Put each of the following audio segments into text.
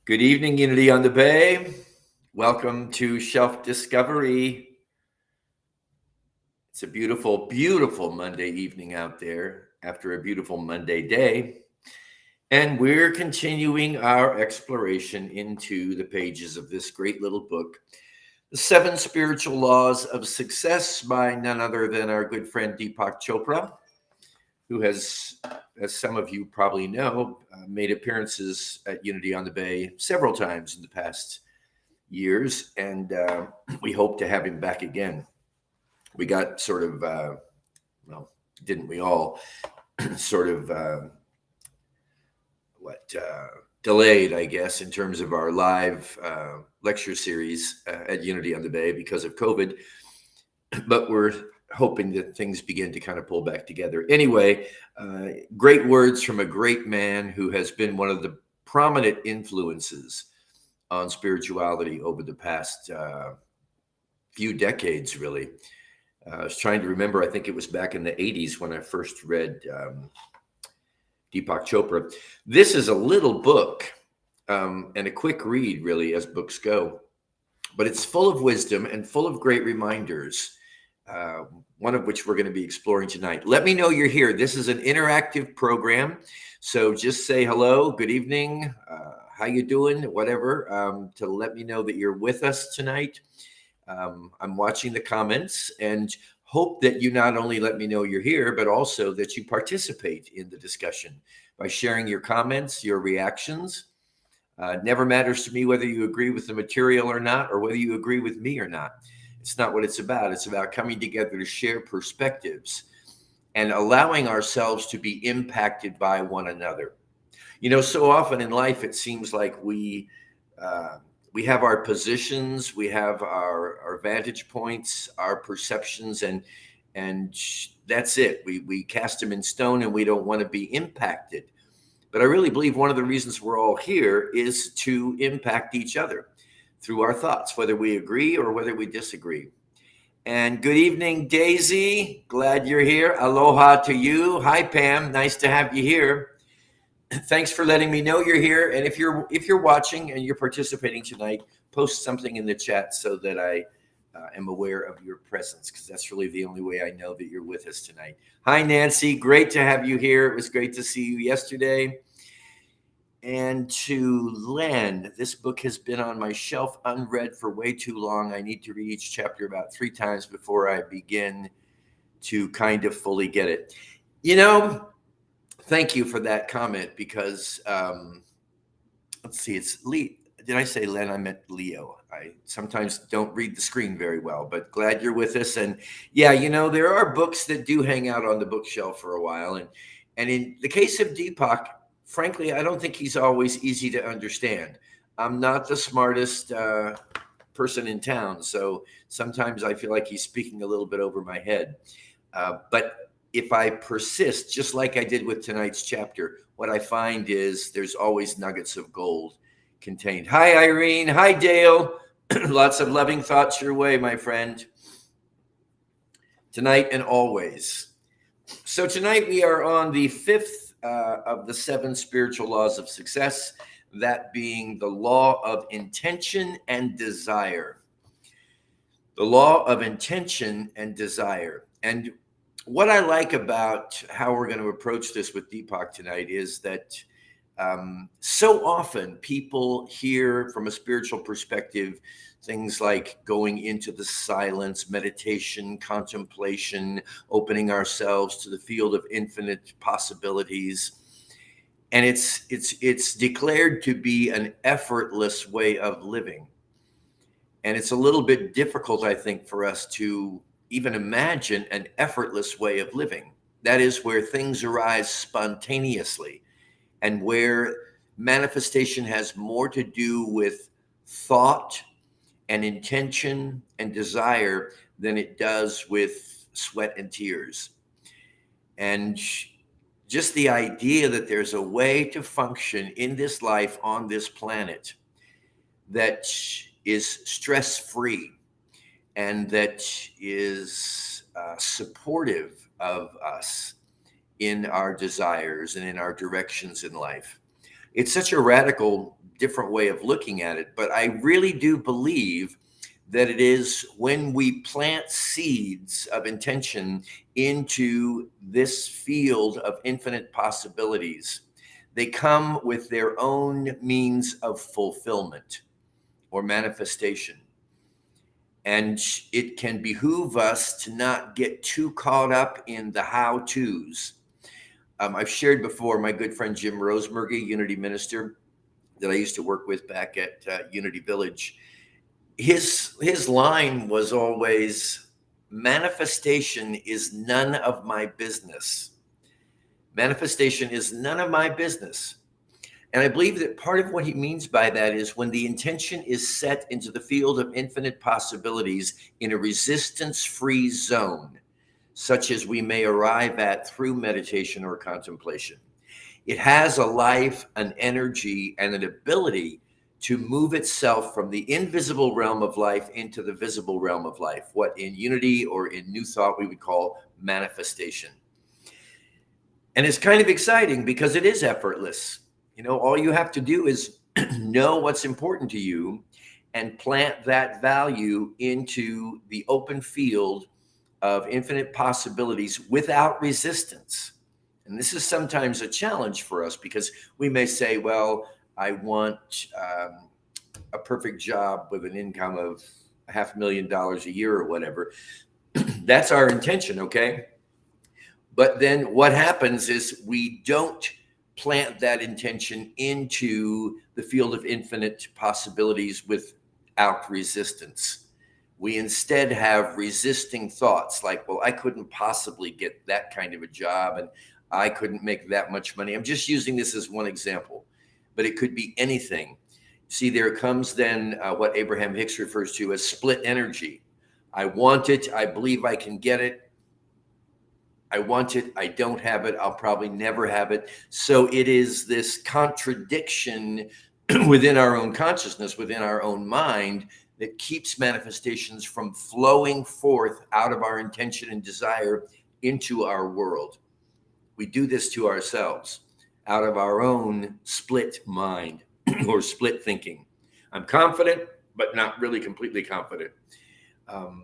Good evening, Unity on the Bay. Welcome to Shelf Discovery. It's a beautiful, beautiful Monday evening out there after a beautiful Monday day. And we're continuing our exploration into the pages of this great little book, The 7 Spiritual Laws of Success by none other than our good friend Deepak Chopra, who has, as some of you probably know, made appearances at Unity on the Bay several times in the past years, and we hope to have him back again. We got sort of, didn't we all, sort of, delayed, I guess, in terms of our live lecture series at Unity on the Bay because of COVID, but we're hoping that things begin to kind of pull back together. Anyway, great words from a great man who has been one of the prominent influences on spirituality over the past few decades, really. I was trying to remember, I think it was back in the 80s when I first read Deepak Chopra. This is a little book and a quick read, really, as books go, but it's full of wisdom and full of great reminders. One of which we're going to be exploring tonight. Let me know you're here. This is an interactive program, so just say hello, good evening, how you doing, whatever, to let me know that you're with us tonight. I'm watching the comments and hope that you not only let me know you're here, but also that you participate in the discussion by sharing your comments, your reactions. It never matters to me whether you agree with the material or not, or whether you agree with me or not. It's not what it's about. It's about coming together to share perspectives and allowing ourselves to be impacted by one another. You know, so often in life, it seems like we have our positions, we have our vantage points, our perceptions, and that's it. We cast them in stone, and we don't want to be impacted. But I really believe one of the reasons we're all here is to impact each other through our thoughts, whether we agree or whether we disagree. And good evening, Daisy. Glad you're here. Aloha to you. Hi, Pam. Nice to have you here. Thanks for letting me know you're here. And if you're watching and you're participating tonight, post something in the chat so that I am aware of your presence, because that's really the only way I know that you're with us tonight. Hi, Nancy. Great to have you here. It was great to see you yesterday. And to Len, this book has been on my shelf unread for way too long. I need to read each chapter about 3 times before I begin to kind of fully get it. You know, thank you for that comment because, let's see, it's Lee. Did I say Len? I meant Leo. I sometimes don't read the screen very well, but glad you're with us. And yeah, you know, there are books that do hang out on the bookshelf for a while. And in the case of Deepak, frankly, I don't think he's always easy to understand. I'm not the smartest person in town, so sometimes I feel like he's speaking a little bit over my head. But if I persist, just like I did with tonight's chapter, what I find is there's always nuggets of gold contained. Hi, Irene. Hi, Dale. Lots of loving thoughts your way, my friend. Tonight and always. So tonight we are on the 5th of the 7 spiritual laws of success, that being the law of intention and desire. The law of intention and desire. And what I like about how we're going to approach this with Deepak tonight is that so often people hear from a spiritual perspective things like going into the silence, meditation, contemplation, opening ourselves to the field of infinite possibilities. And it's declared to be an effortless way of living. And it's a little bit difficult, I think, for us to even imagine an effortless way of living. That is where things arise spontaneously and where manifestation has more to do with thought and intention and desire than it does with sweat and tears. And just the idea that there's a way to function in this life on this planet that is stress-free and that is supportive of us in our desires and in our directions in life. It's such a radical, different way of looking at it. But I really do believe that it is when we plant seeds of intention into this field of infinite possibilities, they come with their own means of fulfillment or manifestation. And it can behoove us to not get too caught up in the how-tos. I've shared before my good friend Jim Rosemergy, Unity minister that I used to work with back at Unity Village. His line was always, manifestation is none of my business. Manifestation is none of my business. And I believe that part of what he means by that is when the intention is set into the field of infinite possibilities in a resistance-free zone, such as we may arrive at through meditation or contemplation, it has a life, an energy, and an ability to move itself from the invisible realm of life into the visible realm of life, what in Unity or in New Thought we would call manifestation. And it's kind of exciting because it is effortless. You know, all you have to do is know what's important to you and plant that value into the open field of infinite possibilities without resistance. And this is sometimes a challenge for us because we may say, well, I want a perfect job with an income of $500,000 a year or whatever. That's our intention, okay? But then what happens is we don't plant that intention into the field of infinite possibilities without resistance. We instead have resisting thoughts like, well, I couldn't possibly get that kind of a job and I couldn't make that much money. I'm just using this as one example, but it could be anything. See, there comes then what Abraham Hicks refers to as split energy. I want it. I believe I can get it. I want it. I don't have it. I'll probably never have it. So it is this contradiction within our own consciousness, within our own mind, that keeps manifestations from flowing forth out of our intention and desire into our world. We do this to ourselves out of our own split mind or split thinking. I'm confident, but not really completely confident.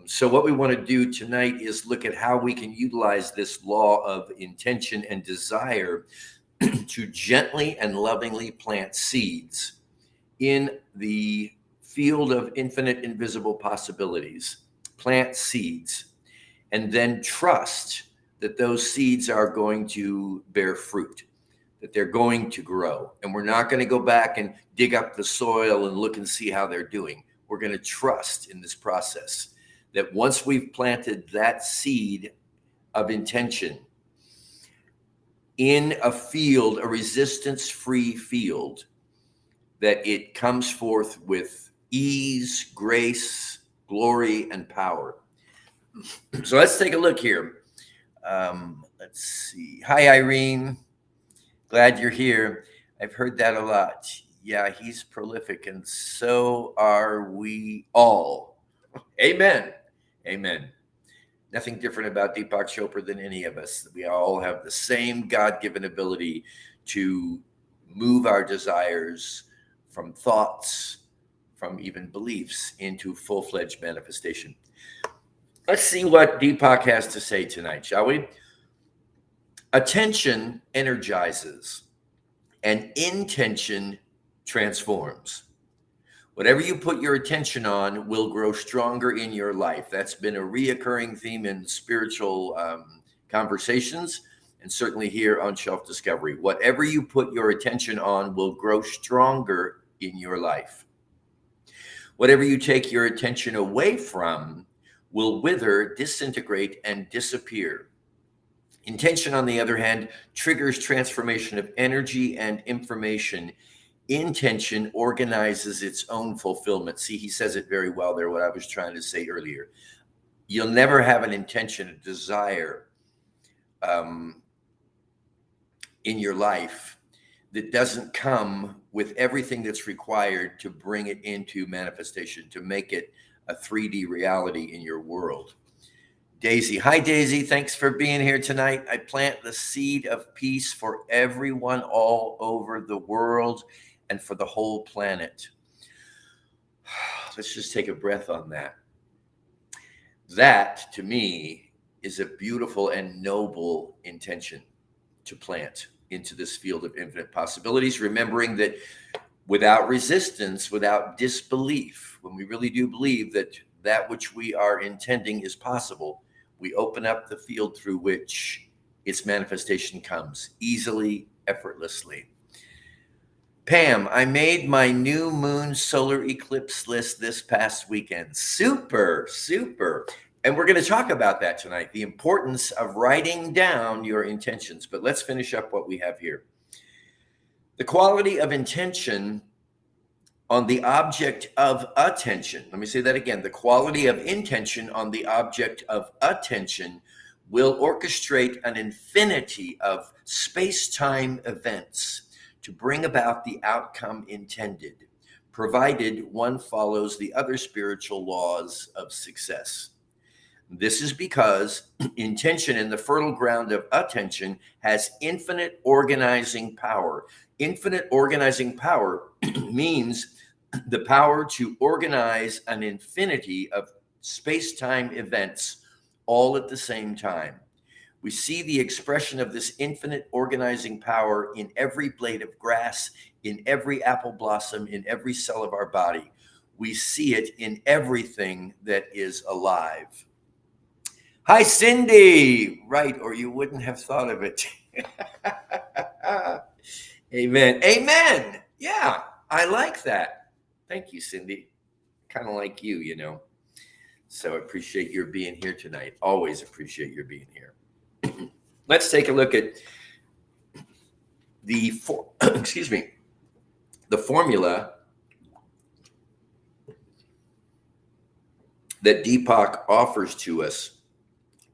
So what we want to do tonight is look at how we can utilize this law of intention and desire to gently and lovingly plant seeds in the field of infinite invisible possibilities. Plant seeds and then trust that those seeds are going to bear fruit, that they're going to grow. And we're not going to go back and dig up the soil and look and see how they're doing. We're going to trust in this process that once we've planted that seed of intention in a field, a resistance-free field, that it comes forth with ease, grace, glory, and power. So let's take a look here. Let's see. Hi, Irene. Glad you're here. I've heard that a lot. Yeah, he's prolific, and so are we all. Amen. Amen. Nothing different about Deepak Chopra than any of us. We all have the same God-given ability to move our desires from thoughts, from even beliefs, into full-fledged manifestation. Let's see what Deepak has to say tonight, shall we? Attention energizes, and intention transforms. Whatever you put your attention on will grow stronger in your life. That's been a reoccurring theme in spiritual conversations, and certainly here on Shelf Discovery. Whatever you put your attention on will grow stronger in your life. Whatever you take your attention away from will wither, disintegrate, and disappear. Intention, on the other hand, triggers transformation of energy and information. Intention organizes its own fulfillment. See, he says it very well there, what I was trying to say earlier. You'll never have an intention, a desire in your life that doesn't come with everything that's required to bring it into manifestation, to make it a 3D reality in your world. Daisy. Hi, Daisy. Thanks for being here tonight. I plant the seed of peace for everyone all over the world and for the whole planet. Let's just take a breath on that. That, to me, is a beautiful and noble intention to plant into this field of infinite possibilities, remembering that without resistance, without disbelief, when we really do believe that that which we are intending is possible, we open up the field through which its manifestation comes easily, effortlessly. Pam, I made my new moon solar eclipse list this past weekend. Super, super. And we're going to talk about that tonight, the importance of writing down your intentions. But let's finish up what we have here. The quality of intention on the object of attention. Let me say that again. The quality of intention on the object of attention will orchestrate an infinity of space-time events to bring about the outcome intended, provided one follows the other spiritual laws of success. This is because intention in the fertile ground of attention has infinite organizing power. Infinite organizing power means the power to organize an infinity of space-time events all at the same time. We see the expression of this infinite organizing power in every blade of grass, in every apple blossom, in every cell of our body. We see it in everything that is alive. Hi, Cindy. Right, or you wouldn't have thought of it. Amen. Amen. Yeah, I like that. Thank you, Cindy. Kind of like you, you know. So I appreciate your being here tonight. Always appreciate your being here. Let's take a look at the formula that Deepak offers to us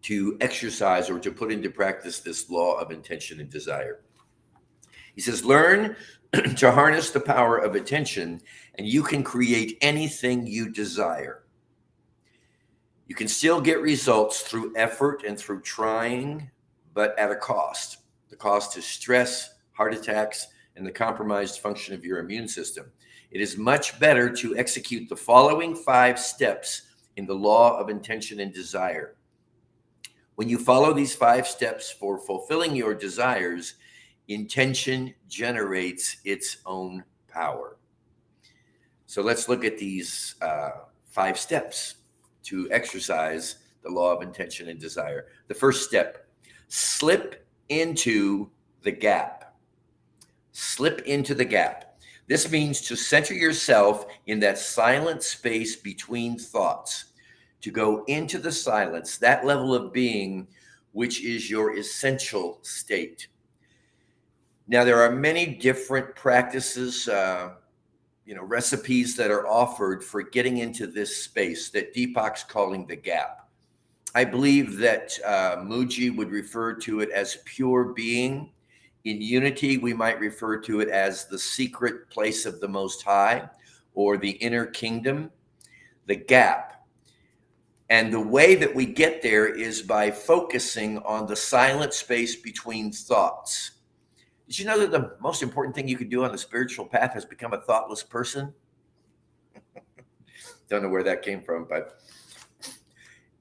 to exercise or to put into practice this law of intention and desire. He says, learn to harness the power of attention, and you can create anything you desire. You can still get results through effort and through trying, but at a cost. The cost is stress, heart attacks, and the compromised function of your immune system. It is much better to execute the following 5 steps in the law of intention and desire. When you follow these 5 steps for fulfilling your desires, intention generates its own power. So let's look at these 5 steps to exercise the law of intention and desire. The first step, slip into the gap. Slip into the gap. This means to center yourself in that silent space between thoughts, to go into the silence, that level of being, which is your essential state. Now, there are many different practices, recipes that are offered for getting into this space that Deepak's calling the gap. I believe that Muji would refer to it as pure being. In unity, we might refer to it as the secret place of the Most High or the inner kingdom, the gap. And the way that we get there is by focusing on the silent space between thoughts. Did you know that the most important thing you could do on the spiritual path is become a thoughtless person? Don't know where that came from, but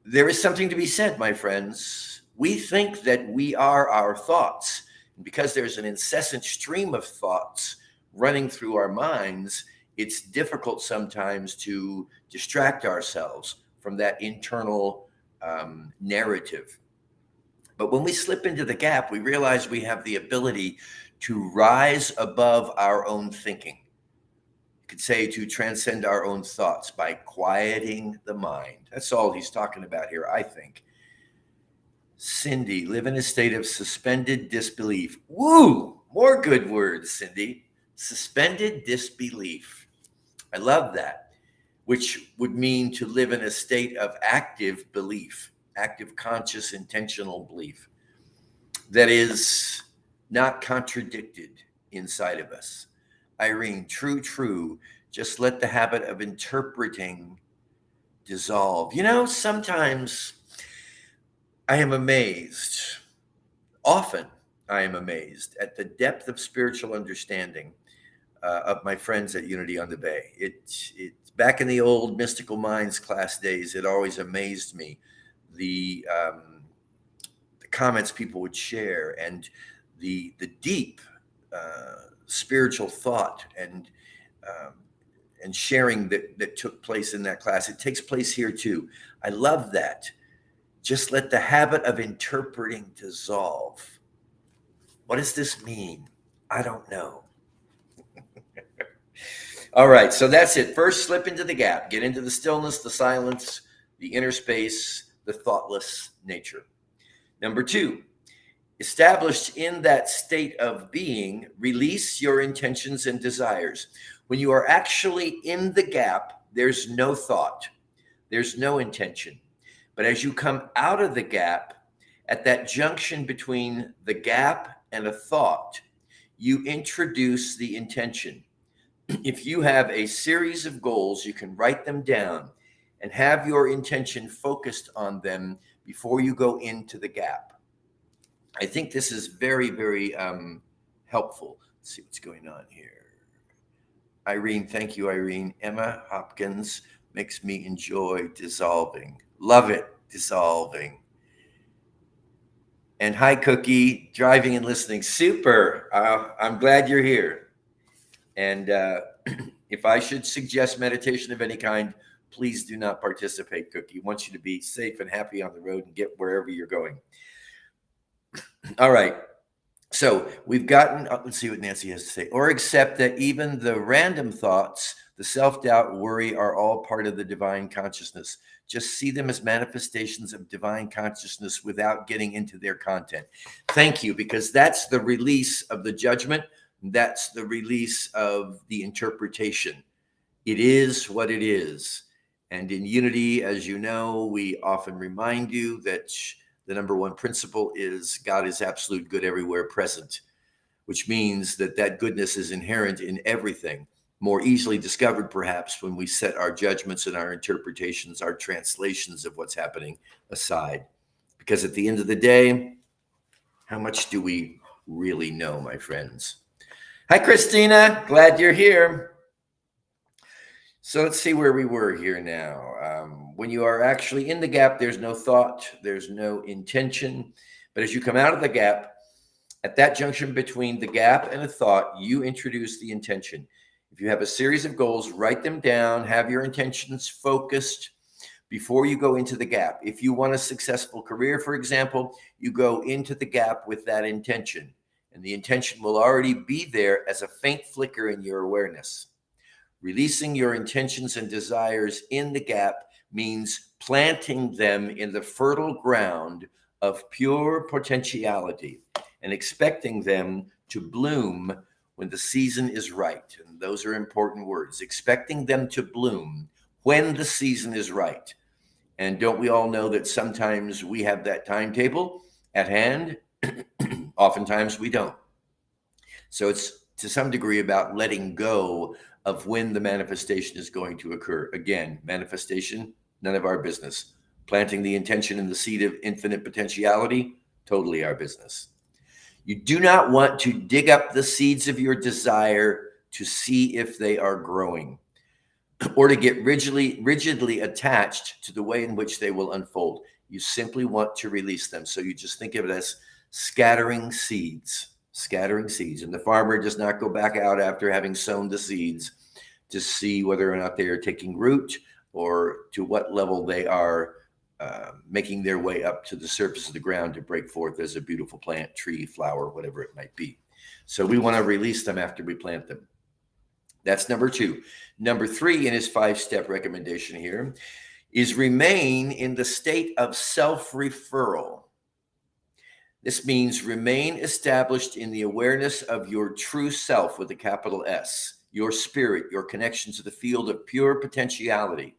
there is something to be said, my friends. We think that we are our thoughts. Because there's an incessant stream of thoughts running through our minds, it's difficult sometimes to distract ourselves from that internal narrative. But when we slip into the gap, we realize we have the ability to rise above our own thinking. You could say to transcend our own thoughts by quieting the mind. That's all he's talking about here, I think. Cindy, live in a state of suspended disbelief. Woo! More good words, Cindy. Suspended disbelief. I love that, which would mean to live in a state of active belief, active, conscious, intentional belief that is not contradicted inside of us. Irene, true. Just let the habit of interpreting dissolve. You know, sometimes I am amazed. Often I am amazed at the depth of spiritual understanding of my friends at Unity on the Bay. It back in the old Mystical Minds class days, it always amazed me the comments people would share and the deep spiritual thought um, and sharing that took place in that class. It takes place here too. I love that. Just let the habit of interpreting dissolve. What does this mean? I don't know. All right, so that's it. First, slip into the gap, get into the stillness, the silence, the inner space, the thoughtless nature. Number 2, established in that state of being, release your intentions and desires. When you are actually in the gap, there's no thought, there's no intention. But as you come out of the gap, at that junction between the gap and a thought, you introduce the intention. If you have a series of goals, you can write them down and have your intention focused on them before you go into the gap. I think this is very, very helpful. Let's see what's going on here. Irene, thank you, Irene. Emma Hopkins makes me enjoy dissolving. Love it, dissolving. And hi, Cookie, driving and listening. Super. I'm glad you're here. And if I should suggest meditation of any kind, please do not participate, Cookie. I want you to be safe and happy on the road and get wherever you're going. All right. So we've gotten, let's see what Nancy has to say. Or accept that even the random thoughts, the self-doubt, worry are all part of the divine consciousness. Just see them as manifestations of divine consciousness without getting into their content. Thank you, because that's the release of the judgment. That's the release of the interpretation. It is what it is. And in Unity, as you know, we often remind you that the number one principle is God is absolute good everywhere present, which means that goodness is inherent in everything, more easily discovered perhaps when we set our judgments and our interpretations, our translations of what's happening aside. Because at the end of the day, how much do we really know, my friends? Hi, Christina. Glad you're here. So let's see where we were here now. When you are actually in the gap, there's no thought, there's no intention. But as you come out of the gap, at that junction between the gap and a thought, you introduce the intention. If you have a series of goals, write them down, have your intentions focused before you go into the gap. If you want a successful career, for example, you go into the gap with that intention. And the intention will already be there as a faint flicker in your awareness. Releasing your intentions and desires in the gap means planting them in the fertile ground of pure potentiality and expecting them to bloom when the season is right. And those are important words. Expecting them to bloom when the season is right. And don't we all know that sometimes we have that timetable at hand? Oftentimes we don't. So it's to some degree about letting go of when the manifestation is going to occur. Again, manifestation, none of our business. Planting the intention in the seed of infinite potentiality, totally our business. You do not want to dig up the seeds of your desire to see if they are growing or to get rigidly attached to the way in which they will unfold. You simply want to release them. So you just think of it as scattering seeds. And the farmer does not go back out after having sown the seeds to see whether or not they are taking root or to what level they are making their way up to the surface of the ground to break forth as a beautiful plant, tree, flower, whatever it might be. So we want to release them after we plant them. That's number 2. Number 3 in his 5-step recommendation here is remain in the state of self-referral. This means remain established in the awareness of your true self with a capital S, your spirit, your connection to the field of pure potentiality.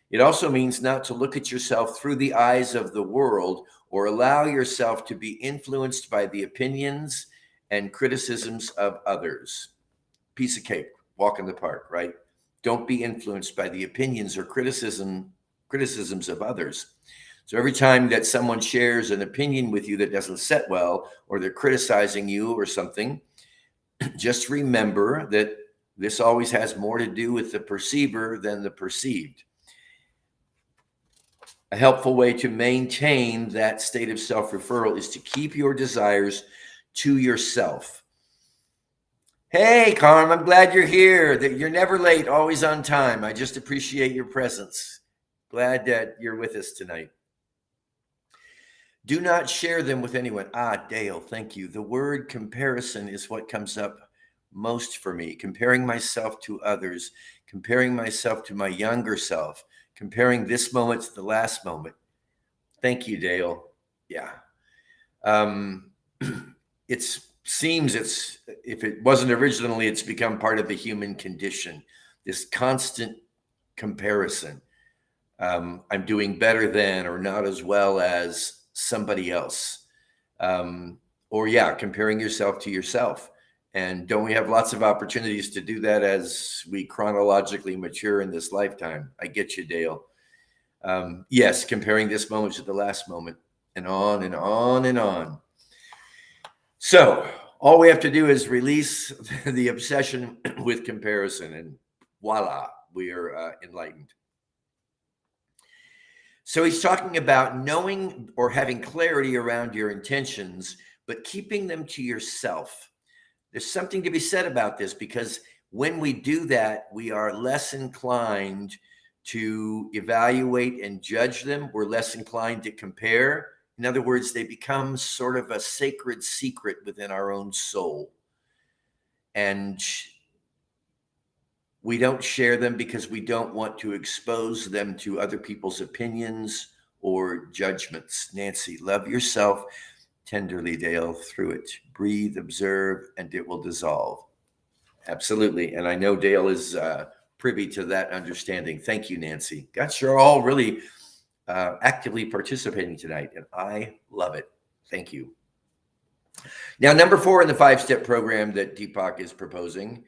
It also means not to look at yourself through the eyes of the world or allow yourself to be influenced by the opinions and criticisms of others. Piece of cake, walk in the park, right? Don't be influenced by the opinions or criticisms of others. So every time that someone shares an opinion with you that doesn't set well, or they're criticizing you or something, just remember that this always has more to do with the perceiver than the perceived. A helpful way to maintain that state of self-referral is to keep your desires to yourself. Hey, Carm, I'm glad you're here. That you're never late, always on time. I just appreciate your presence. Glad that you're with us tonight. Do not share them with anyone. Dale, thank you. The word comparison is what comes up most for me. Comparing myself to others, comparing myself to my younger self, comparing this moment to the last moment. Thank you, Dale. Yeah. It seems if it wasn't originally, it's become part of the human condition, this constant comparison. I'm doing better than or not as well as somebody else. Comparing yourself to yourself. And don't we have lots of opportunities to do that as we chronologically mature in this lifetime? I get you, Dale. Yes, comparing this moment to the last moment, and on and on and on. So all we have to do is release the obsession with comparison, and voila, we are enlightened. So he's talking about knowing or having clarity around your intentions, but keeping them to yourself. There's something to be said about this, because when we do that, we are less inclined to evaluate and judge them. We're less inclined to compare. In other words, they become sort of a sacred secret within our own soul. And we don't share them because we don't want to expose them to other people's opinions or judgments. Nancy, love yourself tenderly, Dale, through it. Breathe, observe, and it will dissolve. Absolutely. And I know Dale is privy to that understanding. Thank you, Nancy. Gosh, you're all really actively participating tonight, and I love it. Thank you. Now, number 4 in the 5-step program that Deepak is proposing,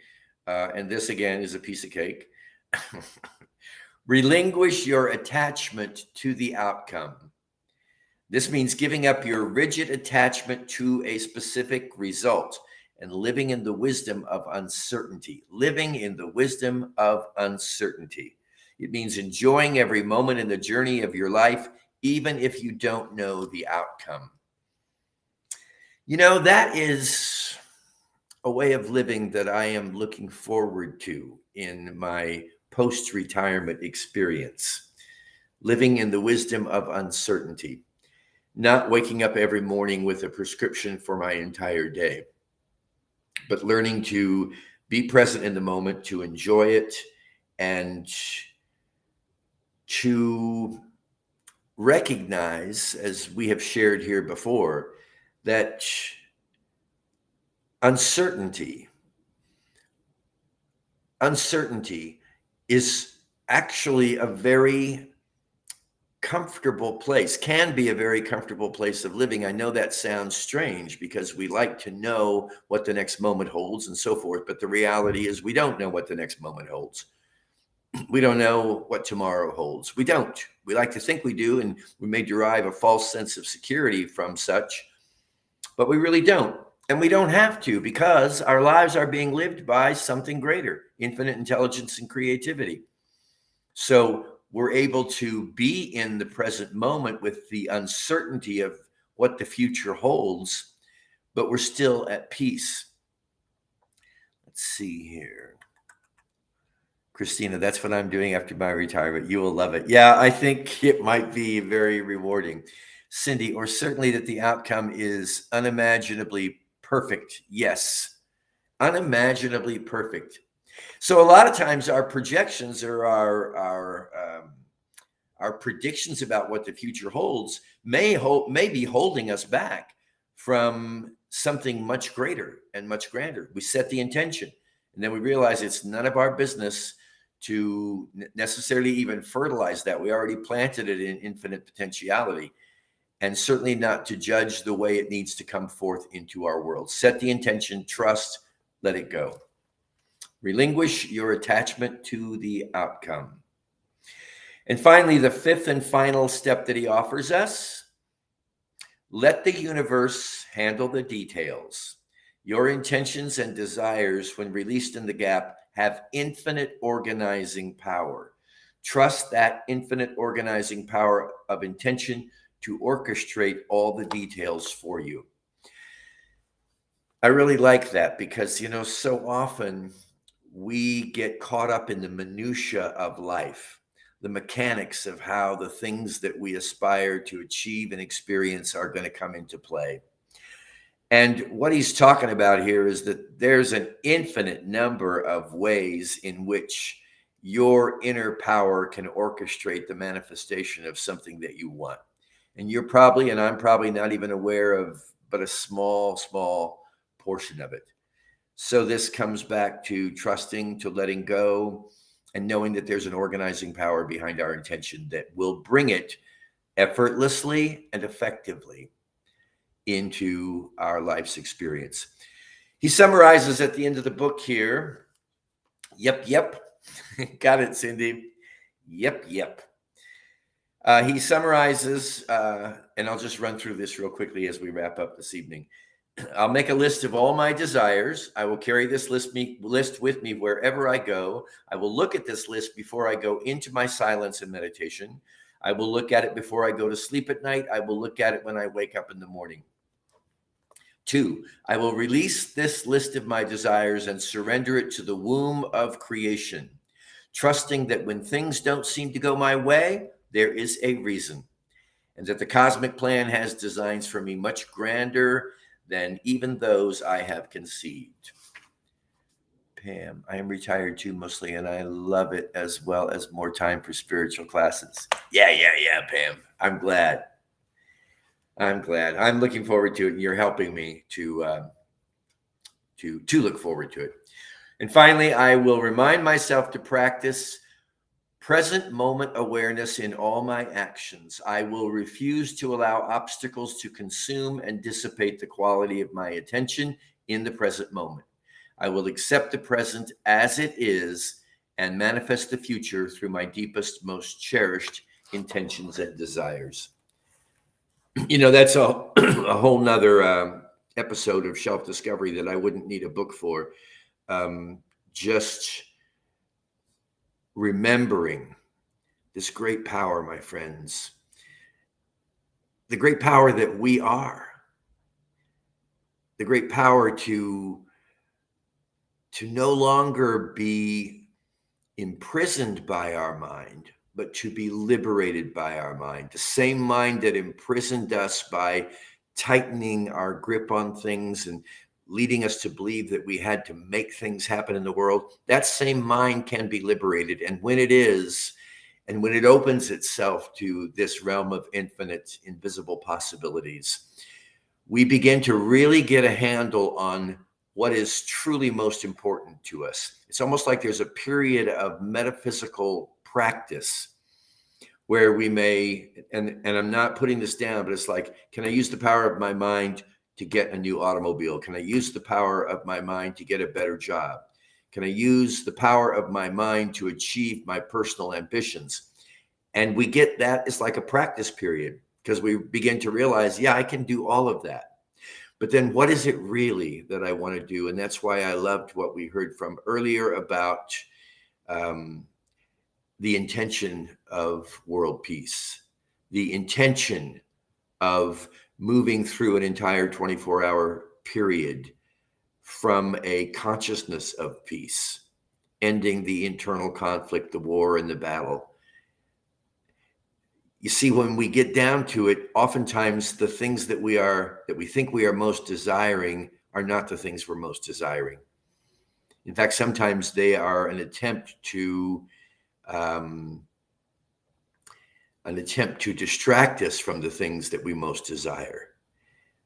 and this again is a piece of cake. Relinquish your attachment to the outcome. This means giving up your rigid attachment to a specific result and living in the wisdom of uncertainty. Living in the wisdom of uncertainty. It means enjoying every moment in the journey of your life, even if you don't know the outcome. You know, that is a way of living that I am looking forward to in my post-retirement experience. Living in the wisdom of uncertainty. Not waking up every morning with a prescription for my entire day, but learning to be present in the moment, to enjoy it, and to recognize, as we have shared here before, that uncertainty is actually a very comfortable place, can be a very comfortable place of living. I know that sounds strange because we like to know what the next moment holds and so forth, but the reality is we don't know what the next moment holds. We don't know what tomorrow holds. We don't. We like to think we do, and we may derive a false sense of security from such, but we really don't. And we don't have to, because our lives are being lived by something greater, infinite intelligence and creativity. So we're able to be in the present moment with the uncertainty of what the future holds, but we're still at peace. Let's see here. Christina, that's what I'm doing after my retirement. You will love it. Yeah, I think it might be very rewarding. Cindy, or certainly that the outcome is unimaginably perfect. Yes, unimaginably perfect. So a lot of times our projections or our predictions about what the future holds may be holding us back from something much greater and much grander. We set the intention, and then we realize it's none of our business to necessarily even fertilize that. We already planted it in infinite potentiality, and certainly not to judge the way it needs to come forth into our world. Set the intention, trust, let it go. Relinquish your attachment to the outcome. And finally, the fifth and final step that he offers us: let the universe handle the details. Your intentions and desires, when released in the gap, have infinite organizing power. Trust that infinite organizing power of intention to orchestrate all the details for you. I really like that because, so often we get caught up in the minutia of life, the mechanics of how the things that we aspire to achieve and experience are going to come into play. And what he's talking about here is that there's an infinite number of ways in which your inner power can orchestrate the manifestation of something that you want. And you're probably, and I'm probably not even aware of, but a small portion of it. So this comes back to trusting, to letting go, and knowing that there's an organizing power behind our intention that will bring it effortlessly and effectively into our life's experience. He summarizes at the end of the book here. Yep. Got it, Cindy. Yep. He summarizes, and I'll just run through this real quickly as we wrap up this evening. I'll make a list of all my desires. I will carry this list with me wherever I go. I will look at this list before I go into my silence and meditation. I will look at it before I go to sleep at night. I will look at it when I wake up in the morning. 2, I will release this list of my desires and surrender it to the womb of creation, trusting that when things don't seem to go my way, there is a reason, and that the cosmic plan has designs for me much grander than even those I have conceived. Pam, I am retired too, mostly, and I love it, as well as more time for spiritual classes. Yeah, Pam. I'm glad. I'm looking forward to it, and you're helping me to look forward to it. And finally, I will remind myself to practice present moment awareness in all my actions. I will refuse to allow obstacles to consume and dissipate the quality of my attention in the present moment. I will accept the present as it is and manifest the future through my deepest, most cherished intentions and desires. That's a whole nother episode of Shelf Discovery that I wouldn't need a book for. Just remembering this great power, my friends, the great power that we are, the great power to no longer be imprisoned by our mind, but to be liberated by our mind. The same mind that imprisoned us by tightening our grip on things and leading us to believe that we had to make things happen in the world, that same mind can be liberated. And when it is, and when it opens itself to this realm of infinite, invisible possibilities, we begin to really get a handle on what is truly most important to us. It's almost like there's a period of metaphysical practice where we may, and I'm not putting this down, but it's like, can I use the power of my mind to get a new automobile? Can I use the power of my mind to get a better job? Can I use the power of my mind to achieve my personal ambitions? And we get that, it's like a practice period, because we begin to realize, yeah, I can do all of that. But then what is it really that I want to do? And that's why I loved what we heard from earlier about the intention of world peace, the intention of moving through an entire 24-hour period from a consciousness of peace, ending the internal conflict, the war, and the battle. You see, when we get down to it, oftentimes the things that we think we are most desiring are not the things we're most desiring. In fact, sometimes they are an attempt to distract us from the things that we most desire.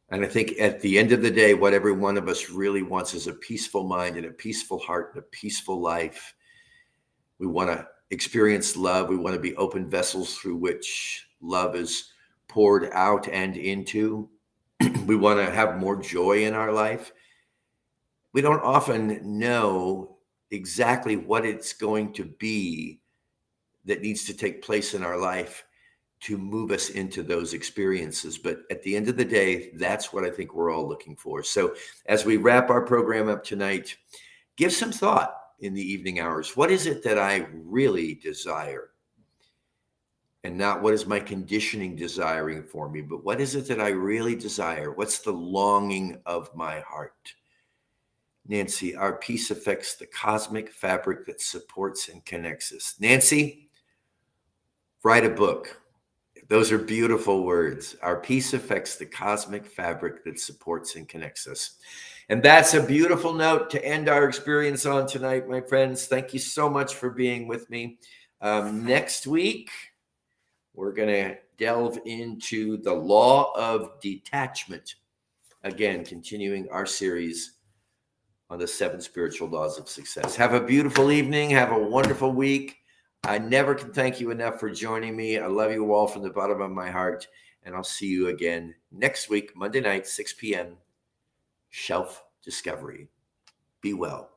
And I think at the end of the day, what every one of us really wants is a peaceful mind and a peaceful heart and a peaceful life. We want to experience love. We want to be open vessels through which love is poured out and into. We want to have more joy in our life. We don't often know exactly what it's going to be that needs to take place in our life to move us into those experiences. But at the end of the day, that's what I think we're all looking for. So as we wrap our program up tonight, give some thought in the evening hours. What is it that I really desire? And not what is my conditioning desiring for me, but what is it that I really desire? What's the longing of my heart? Nancy, our peace affects the cosmic fabric that supports and connects us. Nancy, write a book. Those are beautiful words. Our peace affects the cosmic fabric that supports and connects us. And that's a beautiful note to end our experience on tonight, my friends. Thank you so much for being with me. Next week, we're going to delve into the law of detachment. Again, continuing our series on the 7 spiritual laws of success. Have a beautiful evening. Have a wonderful week. I never can thank you enough for joining me. I love you all from the bottom of my heart. And I'll see you again next week, Monday night, 6 p.m. Shelf Discovery. Be well.